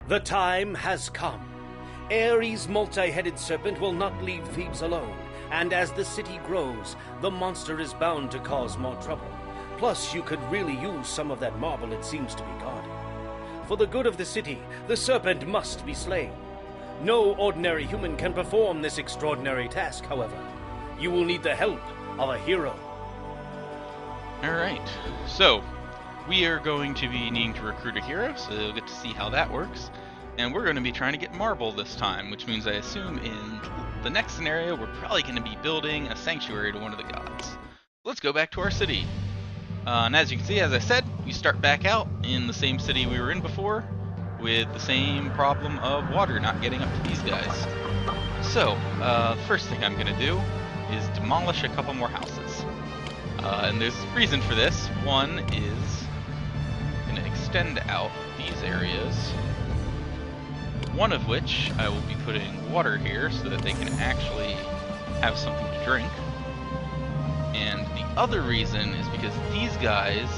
The time has come. Ares' multi-headed serpent will not leave Thebes alone, and as the city grows, the monster is bound to cause more trouble. Plus, you could really use some of that marble it seems to be guarding. For the good of the city, the serpent must be slain. No ordinary human can perform this extraordinary task, however. You will need the help of a hero. Alright, so we are going to be needing to recruit a hero, so you'll get to see how that works. And we're going to be trying to get marble this time, which means I assume in the next scenario we're probably going to be building a sanctuary to one of the gods. Let's go back to our city. And as you can see, as I said, we start back out in the same city we were in before, with the same problem of water not getting up to these guys. So, the first thing I'm going to do is demolish a couple more houses. And there's a reason for this. One is going to extend out these areas, one of which I will be putting water here so that they can actually have something to drink. And the other reason is because these guys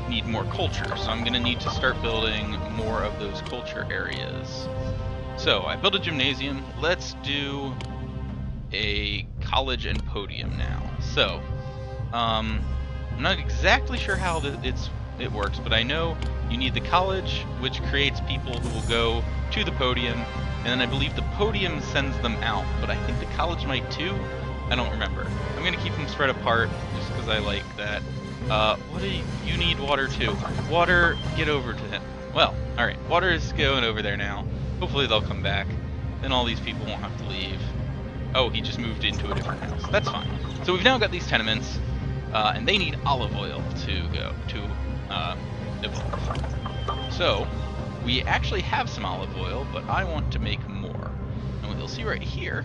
need more culture, so I'm going to need to start building more of those culture areas. So I built a gymnasium. Let's do a college and podium now. So I'm not exactly sure how it works, but I know you need the college, which creates people who will go to the podium, and then I believe the podium sends them out, but I think the college might too. I don't remember. I'm going to keep them spread apart just because I like that. What do you need water too? Water, get over to him. Well, alright, water is going over there now. Hopefully they'll come back. Then all these people won't have to leave. Oh, he just moved into a different house. That's fine. So we've now got these tenements, and they need olive oil to evolve. So, we actually have some olive oil, but I want to make more. And what you'll see right here,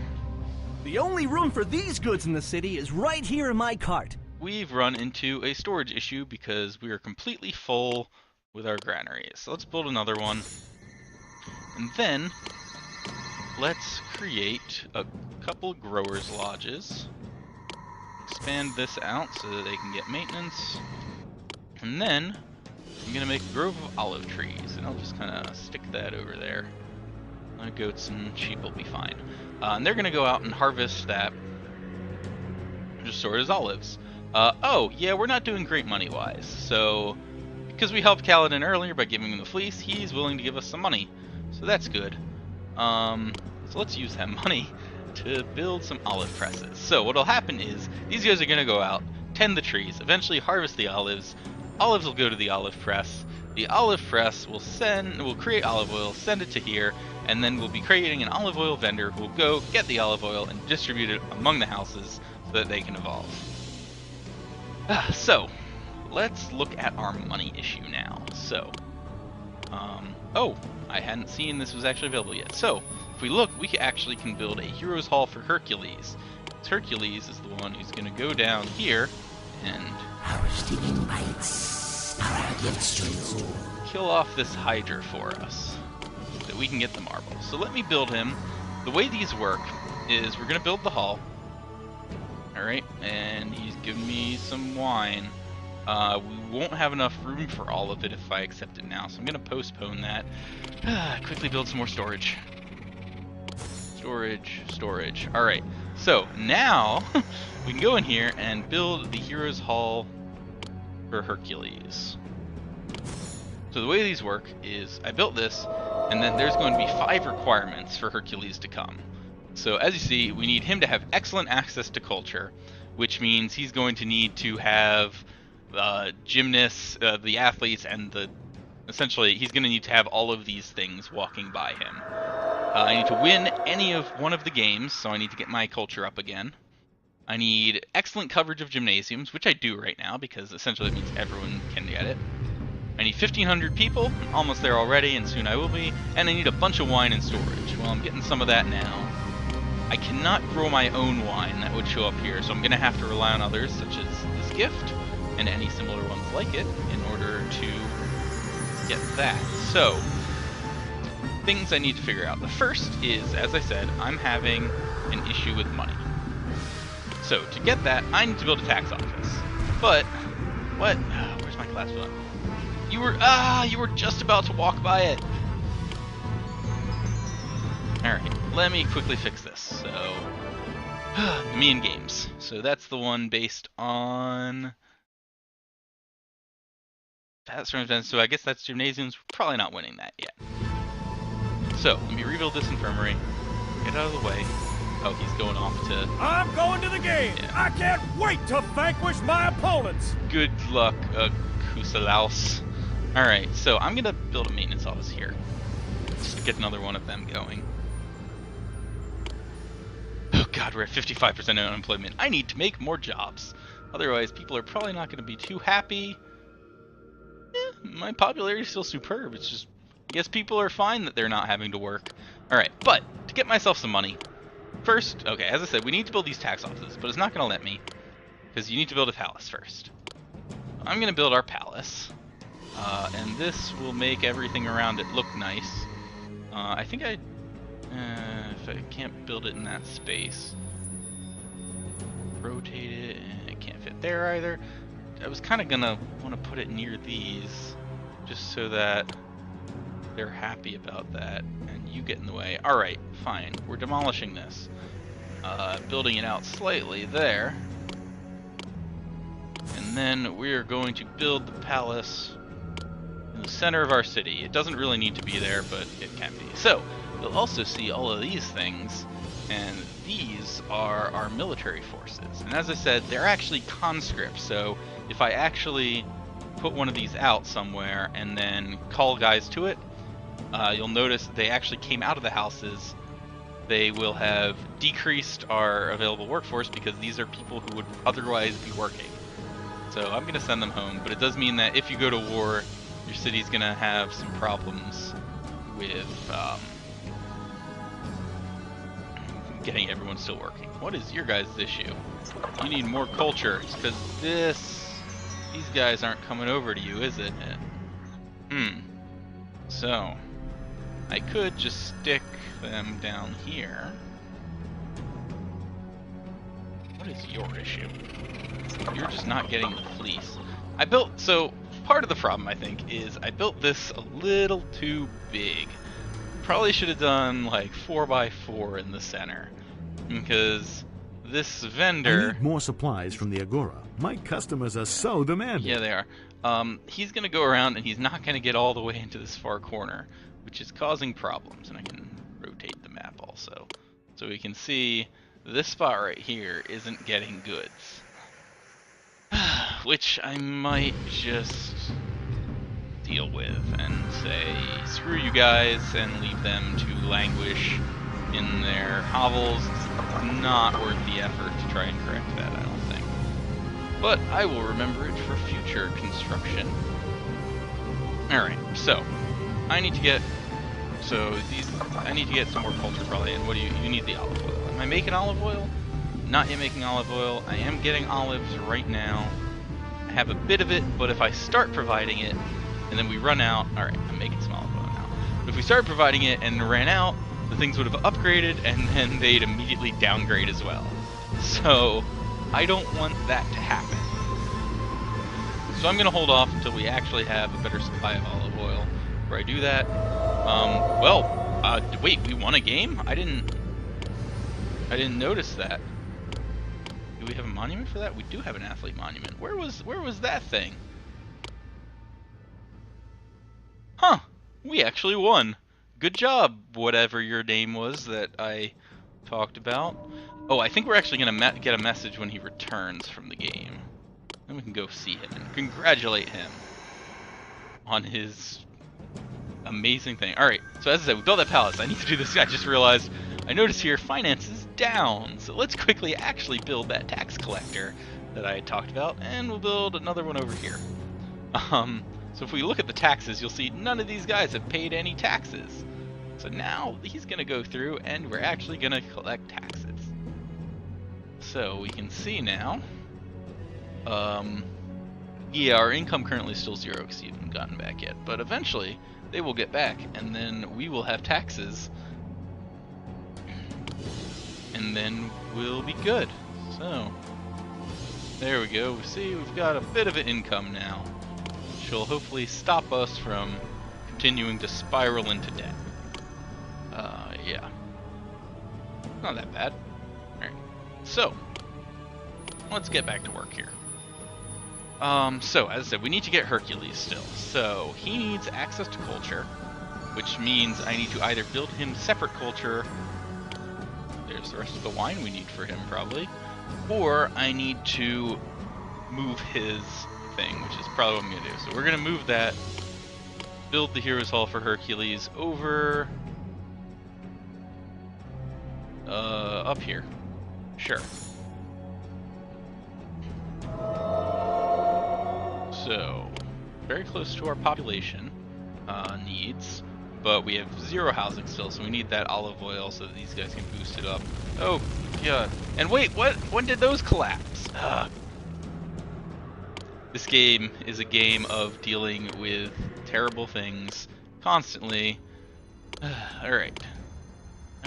the only room for these goods in the city is right here in my cart. We've run into a storage issue because we are completely full with our granaries. So let's build another one. And then, let's create a couple growers' lodges. Expand this out so that they can get maintenance. And then, I'm going to make a grove of olive trees, and I'll just kind of stick that over there. Goats and sheep will be fine. And they're going to go out and harvest that, just sort as olives. Oh, yeah, we're not doing great money-wise. So, because we helped Kaladin earlier by giving him the fleece, he's willing to give us some money. So that's good. So let's use that money to build some olive presses. So what'll happen is, these guys are going to go out, tend the trees, eventually harvest the olives. Olives will go to the olive press. The olive press will create olive oil, send it to here, and then we'll be creating an olive oil vendor who will go get the olive oil and distribute it among the houses so that they can evolve. So, let's look at our money issue now. So, oh, I hadn't seen this was actually available yet. So, if we look, we actually can build a Heroes Hall for Hercules. Hercules is the one who's going to go down here and kill off this Hydra for us, so that we can get the marble. So let me build him. The way these work is we're going to build the hall. Alright, and he's giving me some wine. We won't have enough room for all of it if I accept it now, so I'm going to postpone that. Quickly build some more storage. Storage. Alright, so now we can go in here and build the Heroes Hall for Hercules. So the way these work is I built this, and then there's going to be 5 requirements for Hercules to come. So as you see, we need him to have excellent access to culture, which means he's going to need to have gymnasts, the athletes, and essentially he's going to need to have all of these things walking by him. I need to win one of the games, so I need to get my culture up again. I need excellent coverage of gymnasiums, which I do right now, because essentially it means everyone can get it. I need 1,500 people, I'm almost there already, and soon I will be, and I need a bunch of wine and storage. Well, I'm getting some of that now. I cannot grow my own wine, that would show up here, so I'm going to have to rely on others, such as this gift, and any similar ones like it, in order to get that. So, things I need to figure out. The first is, as I said, I'm having an issue with money. So, to get that, I need to build a tax office. But, what? Where's my class button? You were just about to walk by it. let me quickly fix this. So, me and games. So that's the one based on that sort of event. So I guess that's gymnasiums. We're probably not winning that yet. So let me rebuild this infirmary. Get out of the way. Oh, he's going off to... I'm going to the game! Yeah. I can't wait to vanquish my opponents! Good luck, Kusalaus. Alright, so I'm gonna build a maintenance office here. Just to get another one of them going. Oh god, we're at 55% unemployment. I need to make more jobs. Otherwise, people are probably not gonna be too happy. My popularity is still superb. It's just, I guess people are fine that they're not having to work. Alright, but to get myself some money, first, okay, as I said, we need to build these tax offices, but it's not going to let me, because you need to build a palace first. I'm going to build our palace, and this will make everything around it look nice. I think if I can't build it in that space, rotate it, and it can't fit there either. I was kind of going to want to put it near these, just so that they're happy about that, and you get in the way. Alright, fine. We're demolishing this. Building it out slightly there. And then we're going to build the palace in the center of our city. It doesn't really need to be there, but it can be. So, you'll also see all of these things, and these are our military forces. And as I said, they're actually conscripts, so if I actually put one of these out somewhere and then call guys to it, you'll notice they actually came out of the houses. They will have decreased our available workforce because these are people who would otherwise be working. So I'm going to send them home, but it does mean that if you go to war, your city's going to have some problems with getting everyone still working. What is your guys' issue? You need more culture. It's because these guys aren't coming over to you, is it? So I could just stick them down here. What is your issue? You're just not getting the fleece. So part of the problem, I think, is I built this a little too big. Probably should have done like 4x4 in the center, because this vendor... I need more supplies from the Agora. My customers are so demanding. Yeah, they are. He's going to go around and he's not going to get all the way into this far corner, which is causing problems. And I can rotate the map also, so we can see this spot right here isn't getting goods. Which I might just deal with and say, screw you guys, and leave them to languish in their hovels. It's not worth the effort to try and correct that, I don't think. But I will remember it for future construction. Alright, so I need to get some more culture probably, and what do you need the olive oil. Am I making olive oil? Not yet making olive oil. I am getting olives right now. I have a bit of it, but if I start providing it and then we run out, alright, I'm making some olive oil now. But if we started providing it and ran out, the things would have upgraded and then they'd immediately downgrade as well. So I don't want that to happen. So I'm going to hold off until we actually have a better supply of olive oil before I do that. Wait, we won a game? I didn't notice that. Do we have a monument for that? We do have an athlete monument. Where was that thing? Huh, we actually won. Good job, whatever your name was that I talked about. Oh, I think we're actually going to get a message when he returns from the game. Then we can go see him and congratulate him on his amazing thing. Alright, so as I said, we built that palace. I need to do this. I just realized, I noticed here, finance is down. So let's quickly actually build that tax collector that I had talked about, and we'll build another one over here. So if we look at the taxes, you'll see none of these guys have paid any taxes. So now he's going to go through and we're actually going to collect taxes. So we can see now, yeah, our income currently is still 0 because he hasn't gotten back yet, but eventually they will get back and then we will have taxes and then we'll be good. So there we go. See, we've got a bit of an income now, which will hopefully stop us from continuing to spiral into debt. Yeah. Not that bad. Alright. So, let's get back to work here. So, as I said, we need to get Hercules still. So, he needs access to culture, which means I need to either build him separate culture. There's the rest of the wine we need for him, probably. Or I need to move his thing, which is probably what I'm going to do. So, we're going to move that, build the Heroes Hall for Hercules over... up here. Sure. So, very close to our population needs, but we have 0 housing still, so we need that olive oil so that these guys can boost it up. Oh, yeah. And wait, what? When did those collapse? This game is a game of dealing with terrible things constantly. Alright.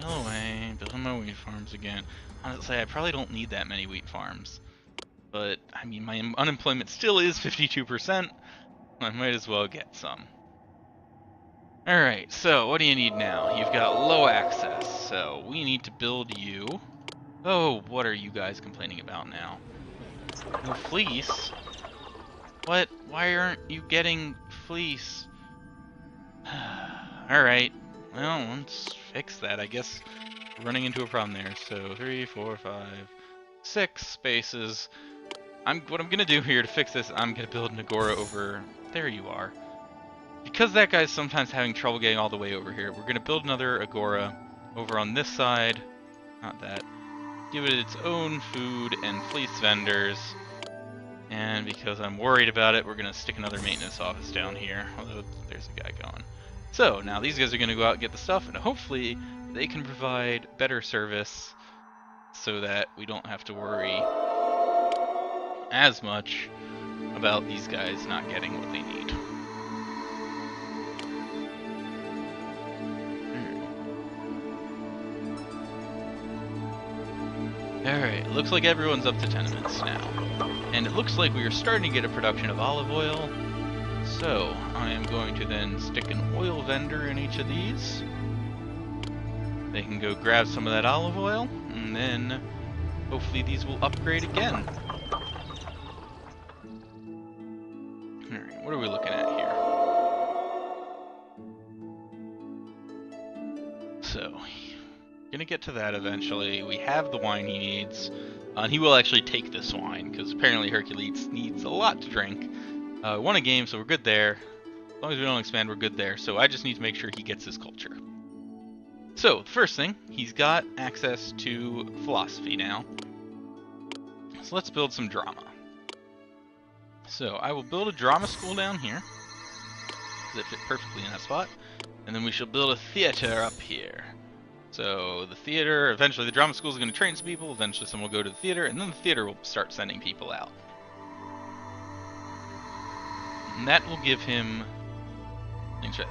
Anyway, building my wheat farms again. Honestly, I probably don't need that many wheat farms. But, I mean, my unemployment still is 52%. I might as well get some. Alright, so what do you need now? You've got low access, so we need to build you. Oh, what are you guys complaining about now? No fleece? What? Why aren't you getting fleece? Alright, well, let's fix that. I guess we're running into a problem there. So 3, 4, 5, 6 spaces. What I'm gonna do here to fix this, I'm gonna build an agora over. There you are. Because that guy's sometimes having trouble getting all the way over here, we're gonna build another agora over on this side. Not that. Give it its own food and fleece vendors. And because I'm worried about it, we're gonna stick another maintenance office down here. Although there's a guy going. So now these guys are gonna go out and get the stuff, and hopefully they can provide better service so that we don't have to worry as much about these guys not getting what they need. Alright, looks like everyone's up to tenements now. And it looks like we are starting to get a production of olive oil. So, I am going to then stick an oil vendor in each of these. They can go grab some of that olive oil, and then hopefully these will upgrade again. Alright, what are we looking at here? So, gonna get to that eventually. We have the wine he needs. And he will actually take this wine, because apparently Hercules needs a lot to drink. We won a game, so we're good there. As long as we don't expand, we're good there. So I just need to make sure he gets his culture. So, the first thing, he's got access to philosophy now. So let's build some drama. So I will build a drama school down here, because it fit perfectly in that spot. And then we shall build a theater up here. So the theater, eventually the drama school is going to train some people, eventually someone will go to the theater, and then the theater will start sending people out. And that will give him...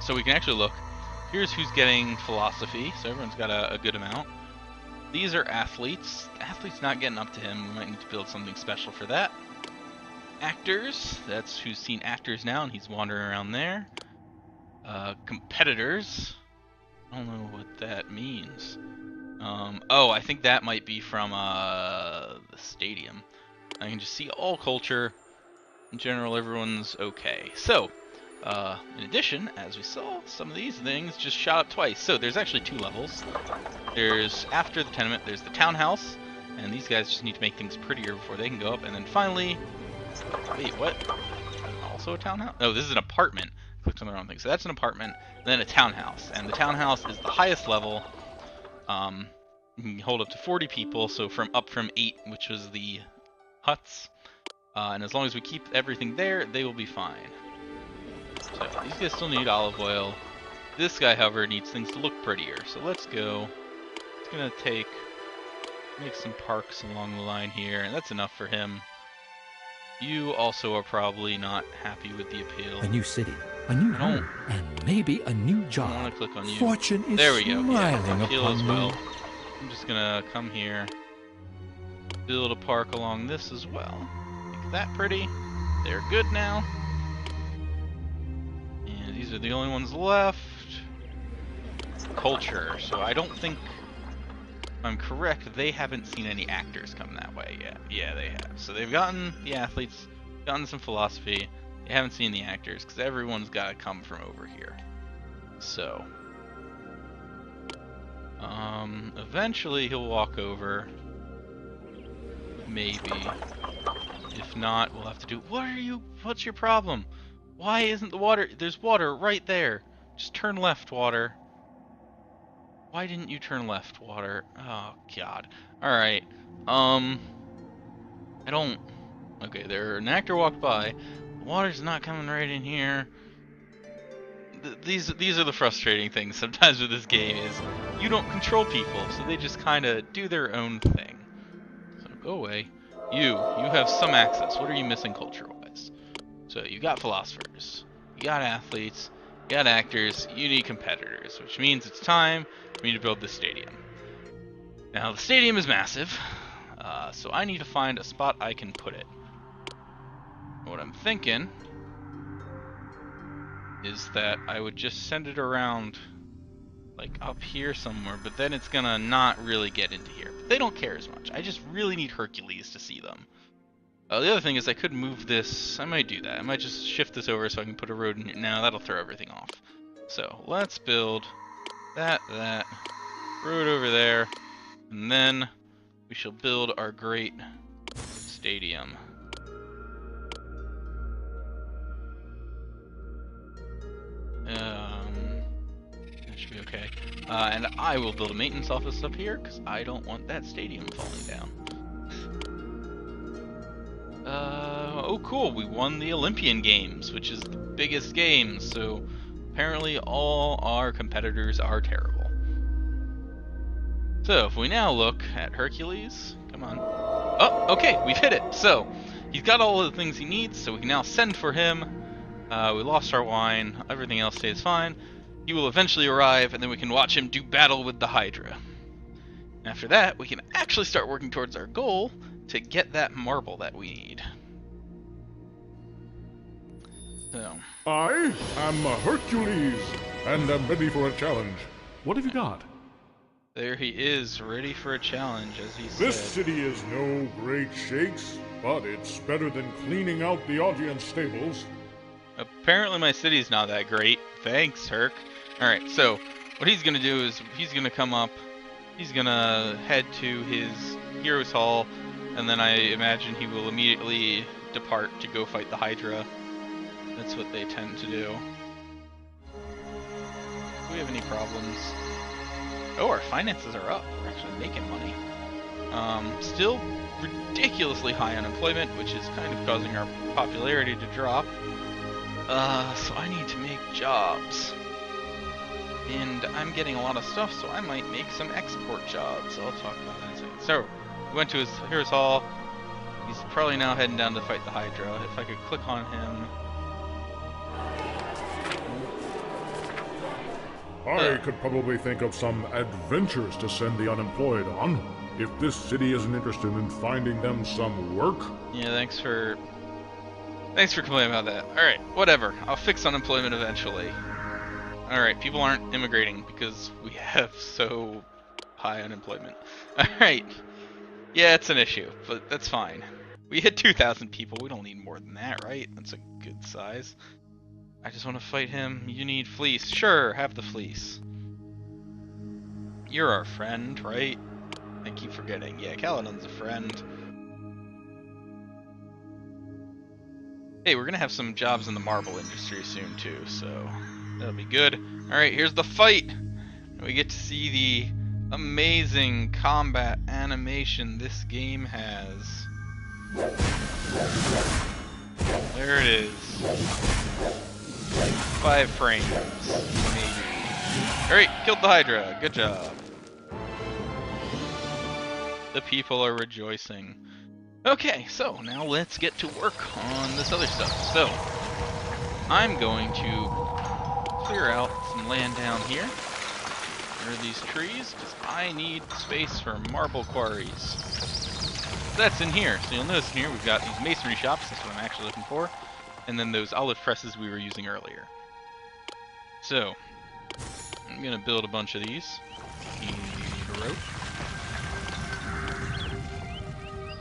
So we can actually look. Here's who's getting philosophy, so everyone's got a good amount. These are athletes. Athletes not getting up to him, we might need to build something special for that. Actors, that's who's seen actors now, and he's wandering around there. Competitors, I don't know what that means. Oh, I think that might be from the stadium. I can just see all culture. In general, everyone's okay. So, in addition, as we saw, some of these things just shot up twice. So there's actually 2 levels. There's, after the tenement, there's the townhouse, and these guys just need to make things prettier before they can go up. And then finally, wait, what? Also a townhouse? No, this is an apartment. Clicked on the wrong thing. So that's an apartment, and then a townhouse. And the townhouse is the highest level. You can hold up to 40 people, so up from 8, which was the huts. And as long as we keep everything there, they will be fine. So these guys still need olive oil. This guy, however, needs things to look prettier. So let's go. It's gonna make some parks along the line here, and that's enough for him. You also are probably not happy with the appeal. A new city, a new home, and maybe a new job. I want to click on you. Fortune is there we go. smiling Yeah, appeal upon as well. me. I'm just gonna come here, build a park along this as well. Make that pretty. They're good now. And these are the only ones left. Culture. So I don't think I'm correct, they haven't seen any actors come that way yet. Yeah, they have. So they've gotten the athletes, gotten some philosophy. They haven't seen the actors because everyone's got to come from over here. So, eventually he'll walk over. Maybe. If not, we'll have to do. What's your problem? Why isn't the water? There's water right there. Just turn left, water. Why didn't you turn left, water? Oh, God. Alright. I don't... Okay, an actor walked by. The water's not coming right in here. These are the frustrating things sometimes with this game is you don't control people, so they just kind of do their own thing. So go away. You have some access. What are you missing culture-wise? So you got philosophers, you got athletes, you got actors, you need competitors, which means it's time for me to build this stadium. Now the stadium is massive, so I need to find a spot I can put it. What I'm thinking is that I would just send it around like up here somewhere, but then it's gonna not really get into here. But they don't care as much. I just really need Hercules to see them. The other thing is I could move this. I might do that. I might just shift this over so I can put a road in here. Now that'll throw everything off. So let's build that road over there, and then we shall build our great stadium. That should be okay. And I will build a maintenance office up here because I don't want that stadium falling down. Oh cool, we won the Olympian Games, which is the biggest game, so apparently all our competitors are terrible. So if we now look at Hercules, come on. Oh, okay, we've hit it. So he's got all of the things he needs, so we can now send for him. We lost our wine, everything else stays fine. He will eventually arrive, and then we can watch him do battle with the Hydra. After that, we can actually start working towards our goal to get that marble that we need. So. I am Hercules, and am ready for a challenge. What have you got? There he is, ready for a challenge, as he said. This city is no great shakes, but it's better than cleaning out the audience stables. Apparently my city's not that great. Thanks, Herc. Alright, so what he's gonna do is he's gonna come up, he's gonna head to his Heroes Hall, and then I imagine he will immediately depart to go fight the Hydra. That's what they tend to do. Do we have any problems? Oh, our finances are up. We're actually making money. Still ridiculously high unemployment, which is kind of causing our popularity to drop. So I need to make jobs. And I'm getting a lot of stuff, so I might make some export jobs. I'll talk about that in a second. So, we went to his Heroes Hall. He's probably now heading down to fight the Hydra. If I could click on him. I could probably think of some adventures to send the unemployed on, if this city isn't interested in finding them some work. Yeah, thanks for complaining about that. Alright, whatever. I'll fix unemployment eventually. Alright, people aren't immigrating because we have so high unemployment. Alright. Yeah, it's an issue, but that's fine. We hit 2,000 people. We don't need more than that, right? That's a good size. I just want to fight him. You need fleece. Sure, have the fleece. You're our friend, right? I keep forgetting. Yeah, Caledon's a friend. Hey, we're gonna have some jobs in the marble industry soon too, so that'll be good. Alright, here's the fight! We get to see the amazing combat animation this game has. There it is. 5 frames, maybe. Alright, killed the Hydra. Good job. The people are rejoicing. Okay, so now let's get to work on this other stuff. So, I'm going to clear out some land down here. Where are these trees? Because I need space for marble quarries. That's in here. So you'll notice in here we've got these masonry shops. That's what I'm actually looking for. And then those olive presses we were using earlier. So, I'm going to build a bunch of these. Need a rope.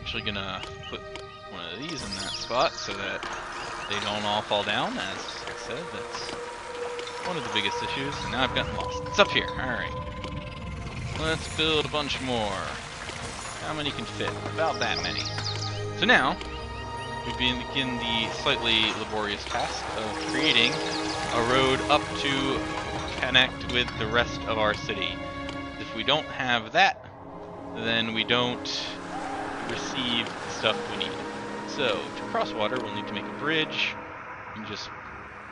Actually gonna put one of these in that spot so that they don't all fall down. As I said, that's one of the biggest issues. And now I've gotten lost. It's up here. Alright. Let's build a bunch more. How many can fit? About that many. So now, we begin the slightly laborious task of creating a road up to connect with the rest of our city. If we don't have that, then we don't receive the stuff we need. So, to cross water, we'll need to make a bridge. And just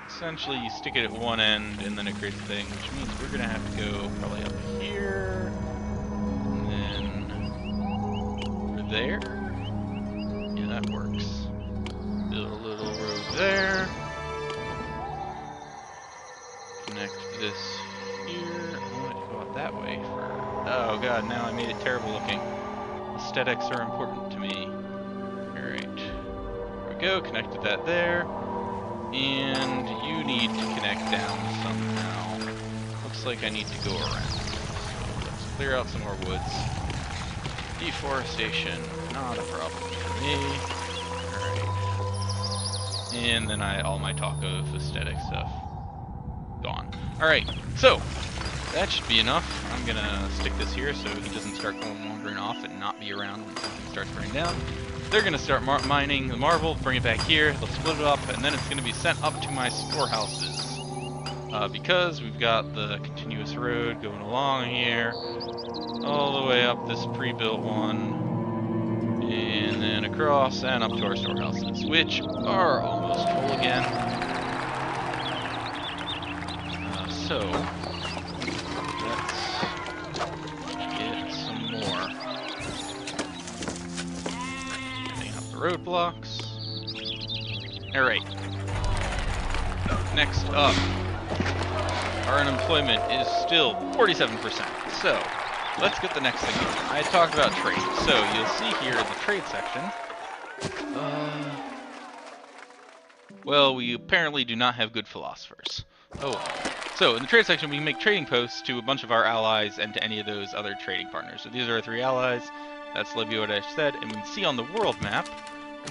essentially you stick it at one end and then it creates a thing, which means we're gonna have to go probably up here. And then over there. Yeah, that works. Build a little road there. Connect this here. I want to go out that way for... Oh god, now I made it terrible looking. Aesthetics are important to me. Alright. There we go, connected that there. And you need to connect down somehow. Looks like I need to go around. So let's clear out some more woods. Deforestation, not a problem for me. Alright. And then all my talk of aesthetic stuff gone. Alright, so that should be enough. I'm gonna stick this here so he doesn't start wandering off and not be around when something starts burning down. They're gonna start mining the marble, bring it back here, they'll split it up, and then it's gonna be sent up to my storehouses. Because we've got the continuous road going along here, all the way up this pre-built one, and then across and up to our storehouses, which are almost full again. So, let's get some more. Setting up the roadblocks. Alright. Next up, our unemployment is still 47%. So, let's get the next thing going. I talked about trade. So, you'll see here in the trade section. Well, we apparently do not have good philosophers. Oh well. So, in the trade section, we can make trading posts to a bunch of our allies and to any of those other trading partners. So these are our 3 allies. That's Libya, what I said. And we can see on the world map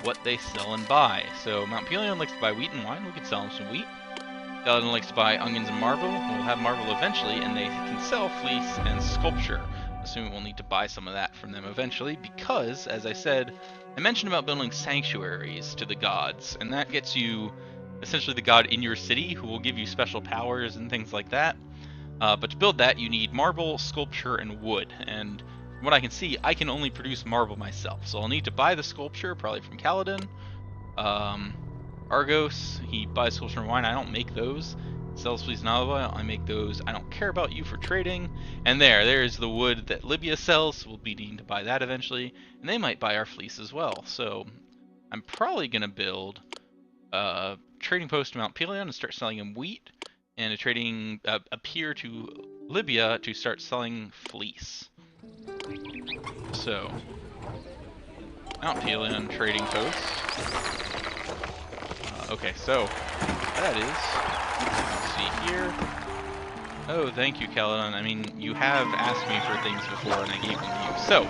what they sell and buy. So, Mount Pelion likes to buy wheat and wine. We can sell them some wheat. Galadin likes to buy onions and marble. We'll have marble eventually, and they can sell fleece and sculpture. Assuming we'll need to buy some of that from them eventually, because, as I said, I mentioned about building sanctuaries to the gods, and that gets you essentially the god in your city who will give you special powers and things like that. But to build that, you need marble, sculpture, and wood. And from what I can see, I can only produce marble myself. So I'll need to buy the sculpture, probably from Kaladin. Argos, he buys sculpture and wine. I don't make those. Sells fleece and olive oil. I make those. I don't care about you for trading. And there's the wood that Libya sells. We'll be needing to buy that eventually. And they might buy our fleece as well. So I'm probably going to build trading post to Mount Pelion and start selling him wheat, and a trading pier to Libya to start selling fleece. So, Mount Pelion trading post. Okay, so that is, let's see here. Oh, thank you, Kaladin. I mean, you have asked me for things before, and I gave them to you. So,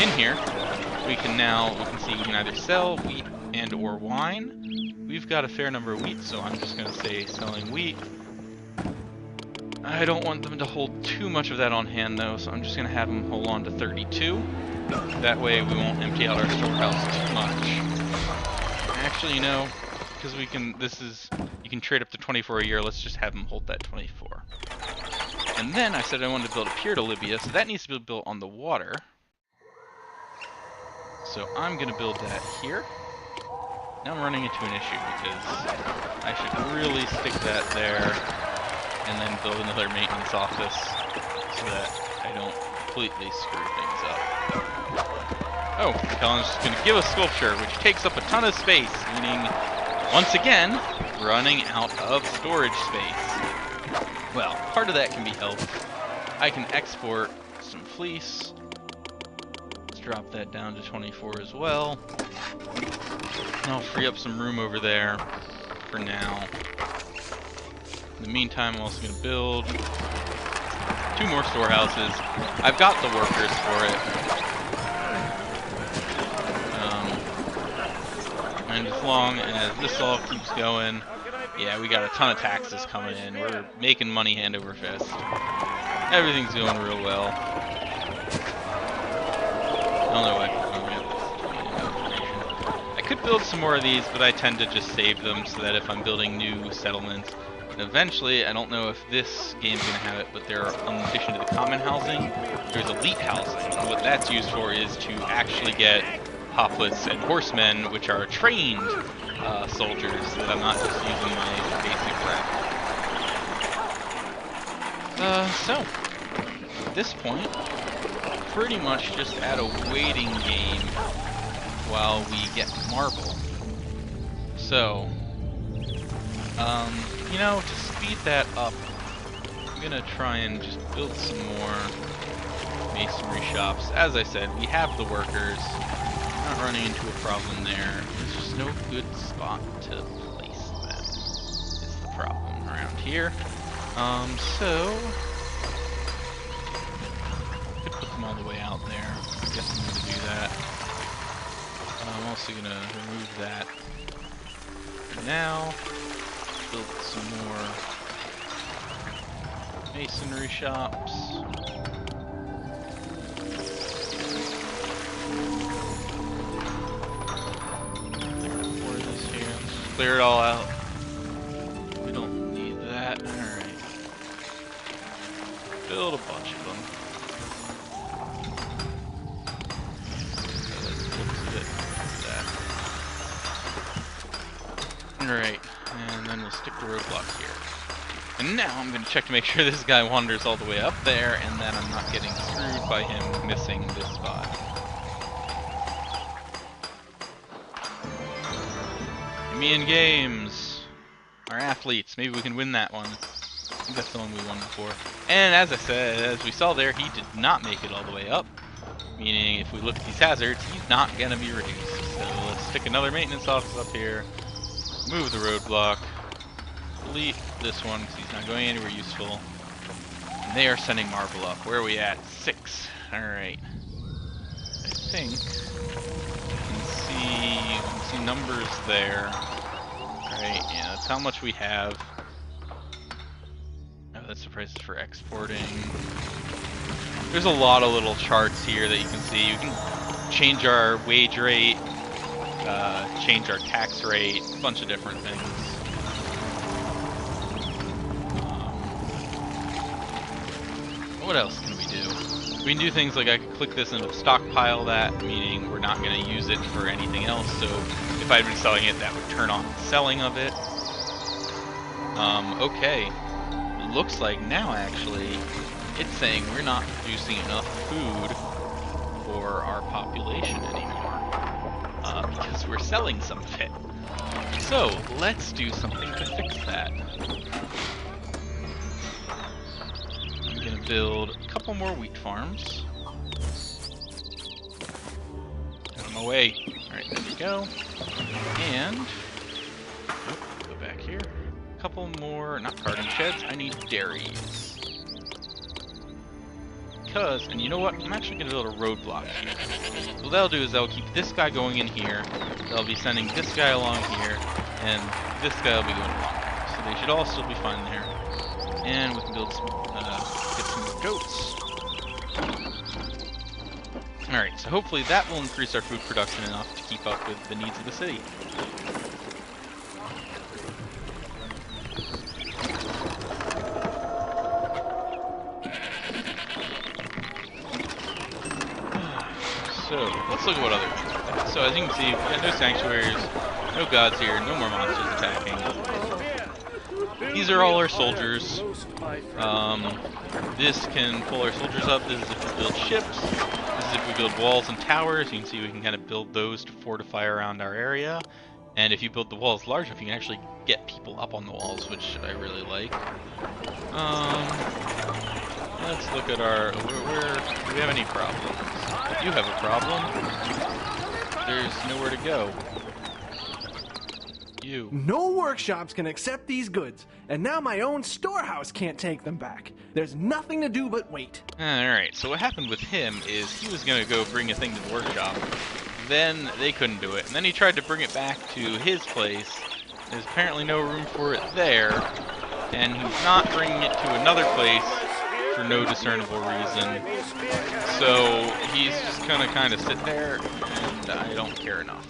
in here, we can see we can either sell wheat and or wine. We've got a fair number of wheat, so I'm just going to say selling wheat. I don't want them to hold too much of that on hand, though, so I'm just going to have them hold on to 32. That way we won't empty out our storehouse too much. Actually, you know, because we can, you can trade up to 24 a year, let's just have them hold that 24. And then I said I wanted to build a pier to Libya, so that needs to be built on the water. So I'm going to build that here. Now I'm running into an issue because I should really stick that there and then build another maintenance office so that I don't completely screw things up. Oh, Colin's just going to give us sculpture, which takes up a ton of space, meaning, once again, running out of storage space. Well, part of that can be helped. I can export some fleece. Drop that down to 24 as well. And I'll free up some room over there for now. In the meantime, I'm also going to build 2 more storehouses. I've got the workers for it. And as long as this all keeps going, yeah, we got a ton of taxes coming in. We're making money hand over fist. Everything's going real well. I don't know why I'm going to get this. I could build some more of these, but I tend to just save them so that if I'm building new settlements, and eventually, I don't know if this game's going to have it, but there are, in addition to the common housing, there's elite housing. And what that's used for is to actually get hoplites and horsemen, which are trained soldiers, so that I'm not just using my basic rep. So, at this point, pretty much just at a waiting game while we get marble. So, you know, to speed that up, I'm gonna try and just build some more masonry shops. As I said, we have the workers. Not running into a problem there. There's just no good spot to place them. Is the problem around here. So could put them all the way out there. I guess I'm gonna do that. I'm also gonna remove that. Now build some more masonry shops. Clear it all out. We don't need that. Alright. Build a bunch of them. Alright, and then we'll stick the roadblock here. And now I'm going to check to make sure this guy wanders all the way up there, and that I'm not getting screwed by him missing this spot. Nemean Games. Our athletes. Maybe we can win that one. I think that's the one we won before. And as I said, as we saw there, he did not make it all the way up. Meaning, if we look at these hazards, he's not going to be reduced. So let's stick another maintenance office up here. Move the roadblock. Delete this one because he's not going anywhere useful. And they are sending marble up. Where are we at? 6. Alright. I think you can see numbers there. Right, yeah, that's how much we have. Oh, that's the prices for exporting. There's a lot of little charts here that you can see. You can change our wage rate, change our tax rate, a bunch of different things. What else can we do? We can do things like I could click this and stockpile that, meaning we're not going to use it for anything else. So if I'd been selling it, that would turn on the selling of it. Okay. Looks like now actually it's saying we're not producing enough food for our population anymore. Because we're selling some of it. So let's do something to fix that. I'm going to build a couple more wheat farms. Out of my way. Alright, there we go. And go back here. A couple more, not carting sheds, I need dairies. Because, and you know what, I'm actually going to build a roadblock here. So what that'll do is that'll keep this guy going in here, they'll be sending this guy along here, and this guy will be going along here. So they should all still be fine there. And we can build some, get some more goats. Alright, so hopefully that will increase our food production enough to keep up with the needs of the city. So, let's look at what other things we have. So, as you can see, we've got no sanctuaries, no gods here, no more monsters attacking. These are all our soldiers. This can pull our soldiers up. This is if we build ships. This is if we build walls and towers. You can see we can kind of build those to fortify around our area. And if you build the walls large enough, you can actually get people up on the walls, which I really like. Let's look at our... do we have any problems? You have a problem. There's nowhere to go. You. No workshops can accept these goods, and now my own storehouse can't take them back. There's nothing to do but wait. Alright, so what happened with him is he was going to go bring a thing to the workshop. then they couldn't do it. And then he tried to bring it back to his place. There's apparently no room for it there, and he's not bringing it to another place for no discernible reason. So he's just gonna kind of sit there, and I don't care enough.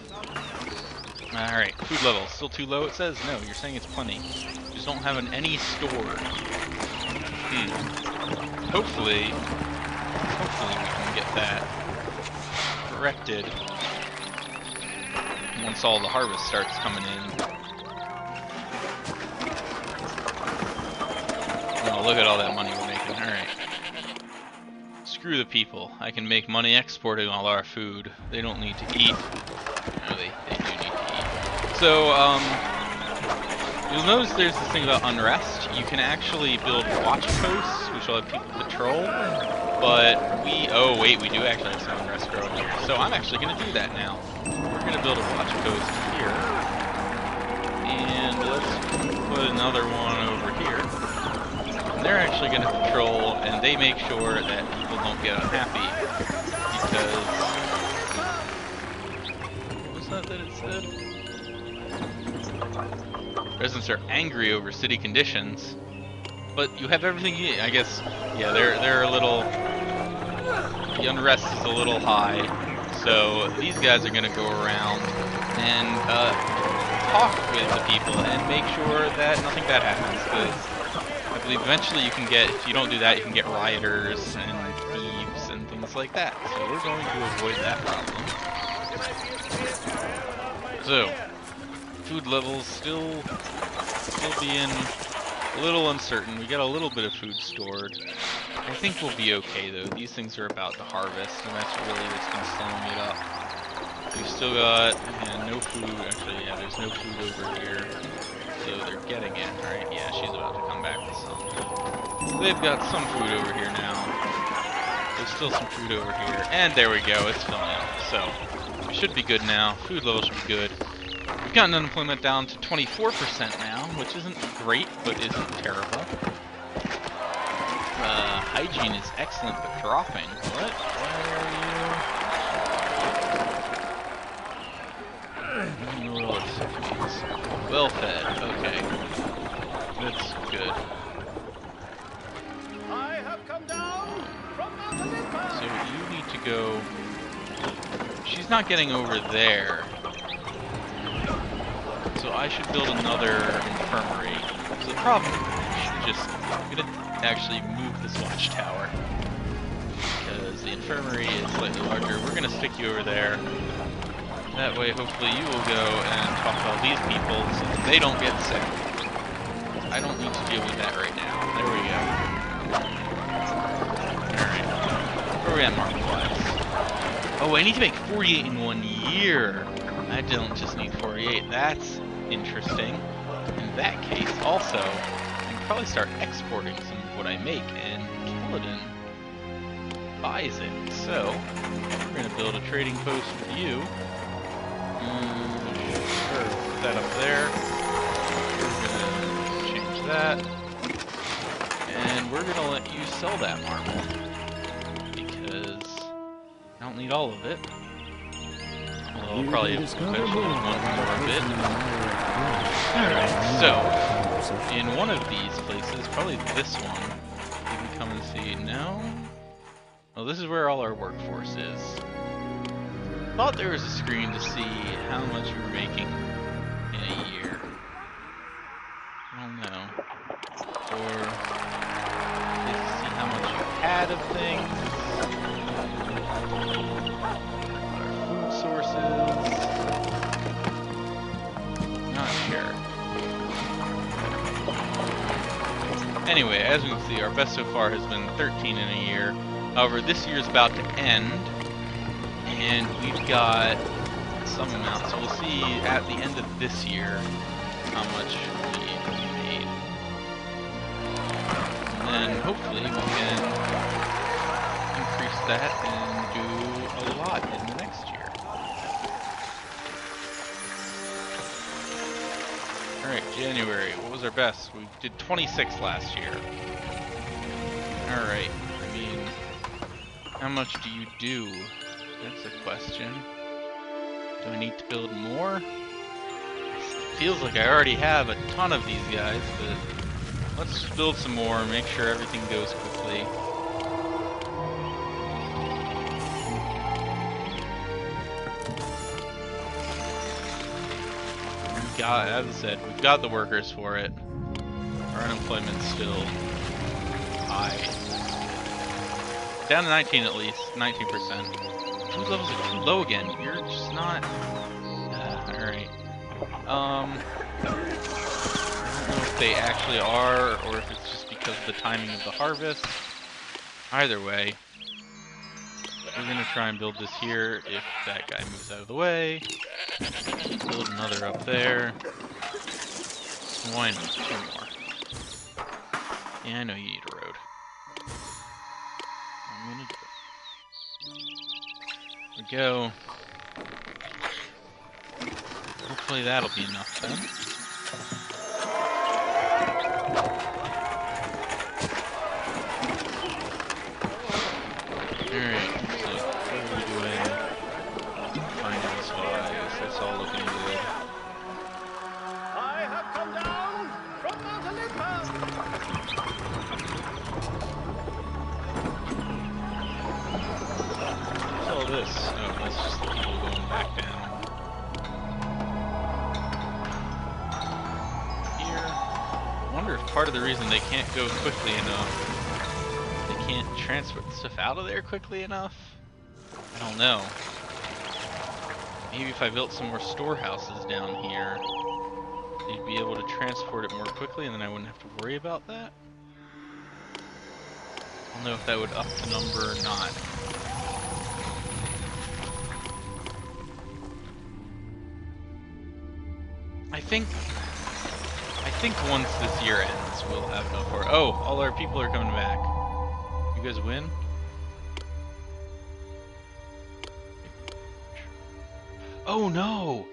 Alright, food level, still too low it says? No, you're saying it's plenty. Just don't have any stored. Hopefully we can get that corrected once all the harvest starts coming in. Oh, look at all that money we're making. Alright. Screw the people. I can make money exporting all our food. They don't need to eat. No, they do need to eat. So, you'll notice there's this thing about unrest. You can actually build watch posts, which will have people patrol, but oh wait, we do actually have some unrest growing here. So I'm actually going to do that now. We're going to build a watch post here, and let's put another one over here. And they're actually going to patrol, and they make sure that people don't get unhappy, because... What was that it said? Residents are angry over city conditions, but you have everything you need. I guess, yeah, they're a little... The unrest is a little high, so these guys are going to go around and talk with the people and make sure that nothing bad happens, because I believe eventually you can get, if you don't do that, you can get rioters and thieves and things like that. So we're going to avoid that problem. So, food levels still being a little uncertain. We got a little bit of food stored. I think we'll be okay though. These things are about to harvest, and that's really what's been slowing it up. We've still got no food. Actually, yeah, there's no food over here. So they're getting it, right? Yeah, she's about to come back with some. So they've got some food over here now. There's still some food over here. And there we go, it's filling up. So, we should be good now. Food level should be good. We've gotten unemployment down to 24% now, which isn't great, but isn't terrible. Hygiene is excellent, but dropping. What? Where are you? Well fed. Okay. That's good. I have come down from Mount Olympus. So you need to go... She's not getting over there. So I should build another infirmary. So the problem is I'm gonna actually move this watchtower, because the infirmary is slightly larger. We're gonna stick you over there. That way, hopefully, you will go and talk to all these people so that they don't get sick. I don't need to deal with that right now. There we go. Alright. Where are we at market-wise? Oh, I need to make 48 in 1 year. I don't just need 48. That's interesting. In that case, also, I can probably start exporting some of what I make, and Kaladin buys it. So, we're going to build a trading post with you. Sure, put that up there. We're going to change that. And we're going to let you sell that marble, because I don't need all of it. Well, I'll probably eventually want more of it. Alright, so, in one of these places, probably this one, you can come and see. No? Well, this is where all our workforce is. Thought there was a screen to see how much we were making in a year. I don't know. Or just to see how much you had of things. Our food sources. Not sure. Anyway, as we can see, our best so far has been 13 in a year. However, this year's about to end, and we've got some amount, so we'll see at the end of this year how much we made. And then hopefully we can increase that and do a lot in the next year. Alright, January, what was our best? We did 26 last year. Alright, I mean, how much do you do? That's a question. Do I need to build more? It feels like I already have a ton of these guys, but let's just build some more and make sure everything goes quickly. As I said, we've got the workers for it. Our unemployment's still high. Down to 19 at least, 19%. Food levels are too low again. You're just not... Alright. I don't know if they actually are, or if it's just because of the timing of the harvest. Either way, we're gonna try and build this here if that guy moves out of the way. Build another up there. Why not? 2 more. Yeah, I know you need a road. I'm gonna do it. There we go. Hopefully that'll be enough then. Alright, so what are we doing? Finance-wise, that's all looking good. I have come down from Mount Olympus! What's all this? Oh, that's just the people going back down. Here. I wonder if part of the reason they can't go quickly enough, they can't transfer stuff out of there quickly enough? I don't know. Maybe if I built some more storehouses down here, they'd be able to transport it more quickly and then I wouldn't have to worry about that? I don't know if that would up the number or not. I think once this year ends, we'll have enough for it. Oh, all our people are coming back. You guys win? Oh no!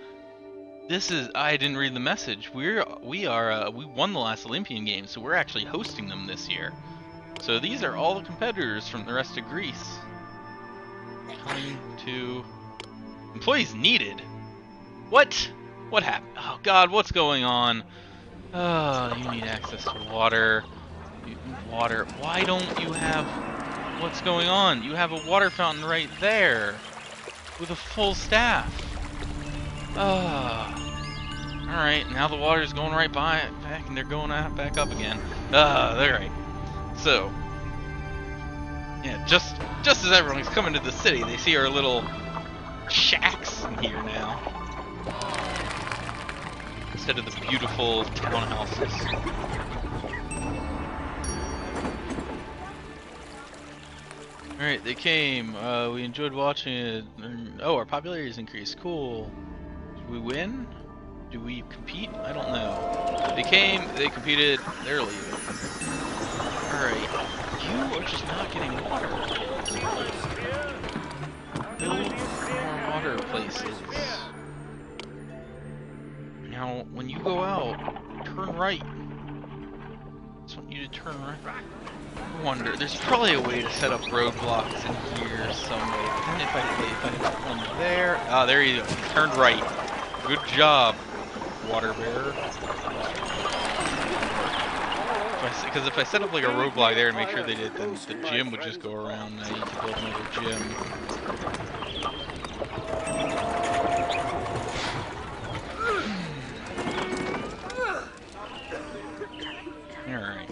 This is, I didn't read the message. We won the last Olympian Games, so we're actually hosting them this year. So these are all the competitors from the rest of Greece. Coming to... Employees needed? What? What happened? Oh god, what's going on? Oh, you need access to water. Water. Why don't you have... What's going on? You have a water fountain right there. With a full staff. Alright, now the water's going right back and they're going back up again. Alright. So, yeah, just as everyone's coming to the city, they see our little shacks in here now. Instead of the beautiful townhouses. Alright, they came. We enjoyed watching it. Oh, our popularity has increased. Cool. Did we win? Do we compete? I don't know. They came, they competed, they're leaving. Alright. You are just not getting water. Build more water places. Now, when you go out, turn right. I just want you to turn right. I wonder, there's probably a way to set up roadblocks in here some way. But then if I put one there, there you go. You turned right. Good job, water bearer. Because if I set up like a roadblock there and make sure they did, then the gym would just go around. And I need to build another gym. Alright.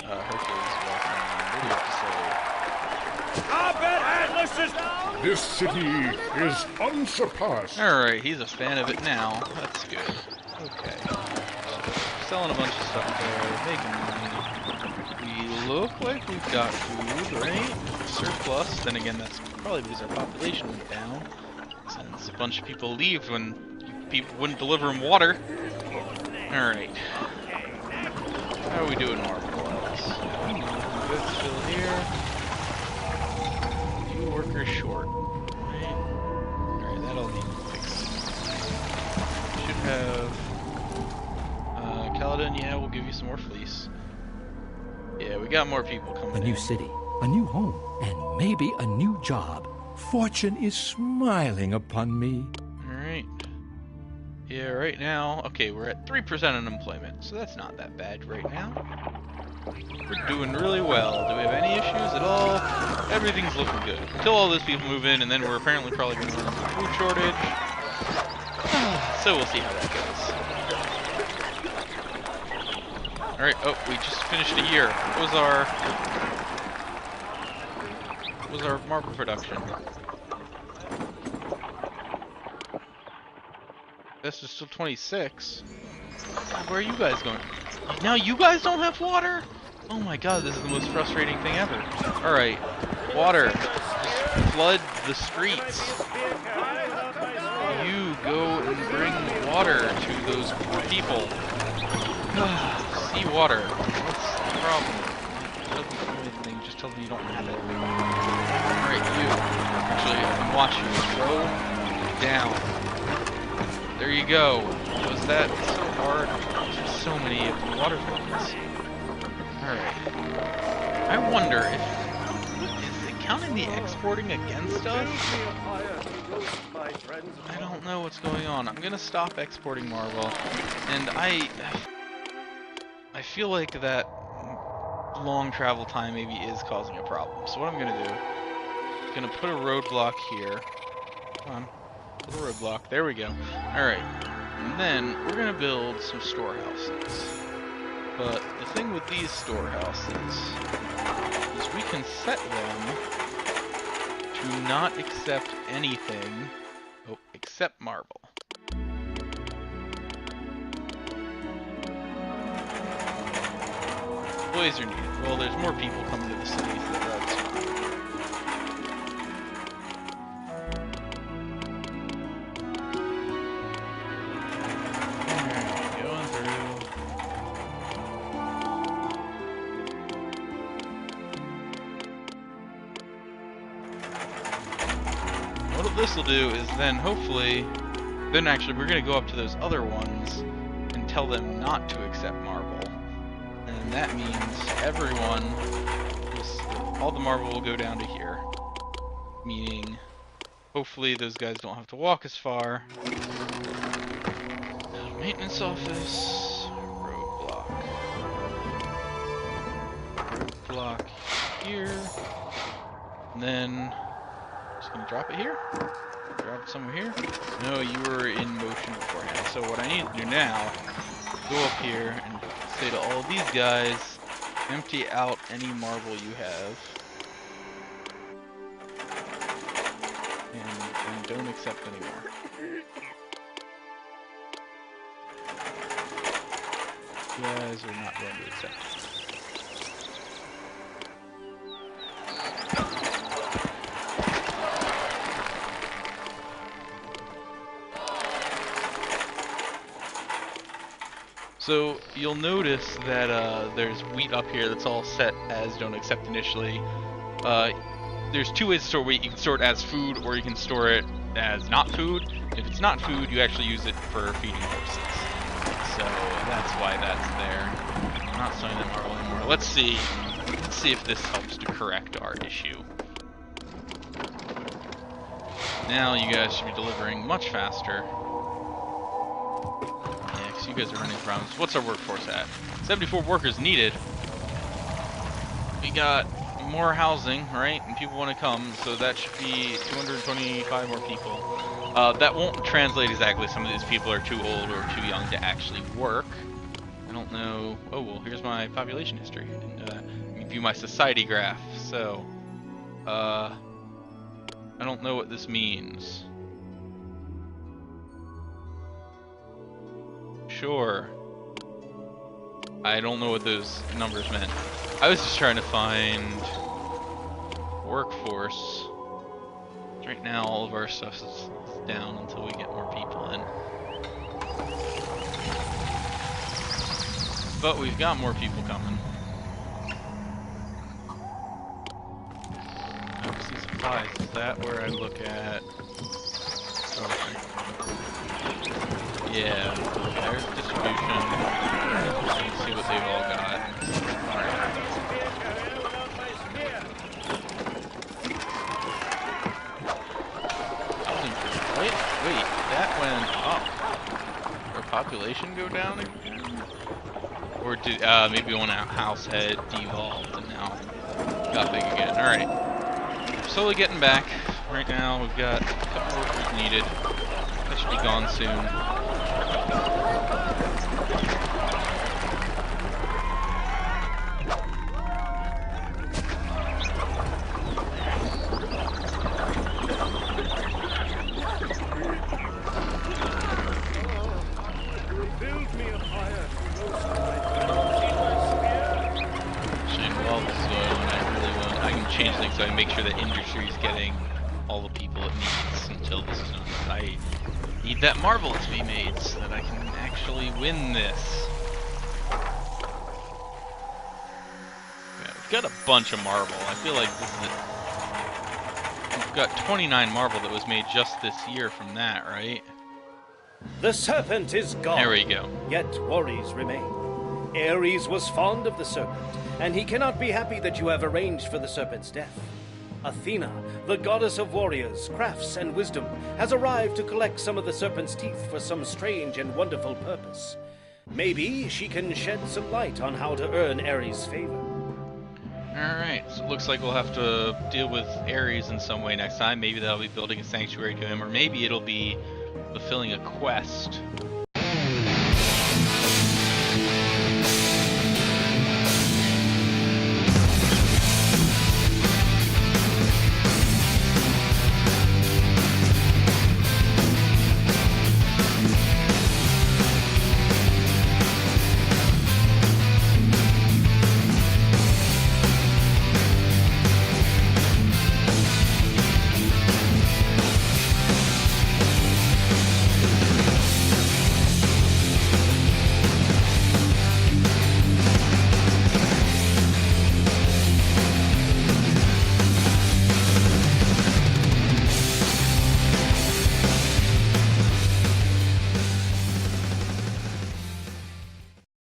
Hercules walking around. What do you have to say? This city is unsurpassed. Alright, he's a fan of it now. That's good. Okay. Selling a bunch of stuff there, making money. We look like we've got food, right? Surplus. Then again, that's probably because our population went down. Since a bunch of people leave when people wouldn't deliver them water. Alright. How are we doing marble-wise? Good still here. Few workers short. Right. Alright, that'll need fixing. Should have... Caledon, yeah, we'll give you some more fleece. Yeah, we got more people coming in. A new city, a new home, and maybe a new job. Fortune is smiling upon me. Yeah, right now, okay, we're at 3% unemployment, so that's not that bad right now. We're doing really well. Do we have any issues at all? Everything's looking good. Until all those people move in, and then we're apparently probably going to run into a food shortage. So we'll see how that goes. Alright, oh, we just finished a year. What was our marble production? This is still 26. God, where are you guys going? Now you guys don't have water? Oh my god, this is the most frustrating thing ever. Alright, water. Just flood the streets. You go and bring water to those poor people. See water. What's the problem? It doesn't do anything, just tell them you don't have it. Alright, you. Actually, I can watch you. Throw down. There you go. Was that so hard? There's so many of the water buckets. Alright. I wonder if... Is it counting the exporting against us? I don't know what's going on. I'm gonna stop exporting marble. And I feel like that long travel time maybe is causing a problem. So what I'm gonna do... I'm gonna put a roadblock here. Come on. Put a roadblock. There we go. Alright. And then we're going to build some storehouses. But the thing with these storehouses is we can set them to not accept anything except marble. Employees are needed. Well, there's more people coming to the city, so that's fine. This will do is then hopefully, actually we're going to go up to those other ones and tell them not to accept marble. And that means everyone, all the marble will go down to here. Meaning, hopefully those guys don't have to walk as far. Maintenance office, roadblock. Roadblock here. And then... Gonna drop it here? Drop it somewhere here? No, you were in motion beforehand. So what I need to do now, go up here and say to all of these guys, empty out any marble you have. And don't accept anymore. You guys are not going to accept it. So you'll notice that there's wheat up here that's all set as don't accept initially. There's two ways to store wheat. You can store it as food, or you can store it as not food. If it's not food, you actually use it for feeding horses. So that's why that's there. I'm not storing that marble anymore. Let's see if this helps to correct our issue. Now you guys should be delivering much faster. You guys are running problems. What's our workforce at? 74 workers needed. We got more housing, right? And people want to come, so that should be 225 more people. That won't translate exactly. Some of these people are too old or too young to actually work. I don't know. Oh, well, here's my population history. Let me view my society graph. So, I don't know what this means. Sure. I don't know what those numbers meant. I was just trying to find workforce. Right now all of our stuff is down until we get more people in. But we've got more people coming. Overseas supplies, is that where I look at... Yeah, there's distribution. Let's see what they've all got. Wait, that went up. population go down again? Or did maybe one house had devolved and now got big again? Alright. Slowly getting back. Right now we've got a couple workers needed. That should be gone soon. Change things so I make sure that industry is getting all the people it needs until this is done. I need that marble to be made so that I can actually win this. Yeah, we've got a bunch of marble. I feel like this is we've got 29 marble that was made just this year from that, right? The serpent is gone. There we go. Yet worries remain. Ares was fond of the serpent, and he cannot be happy that you have arranged for the serpent's death. Athena, the goddess of warriors, crafts, and wisdom, has arrived to collect some of the serpent's teeth for some strange and wonderful purpose. Maybe she can shed some light on how to earn Ares' favor. Alright, so it looks like we'll have to deal with Ares in some way next time. Maybe that'll be building a sanctuary to him, or maybe it'll be fulfilling a quest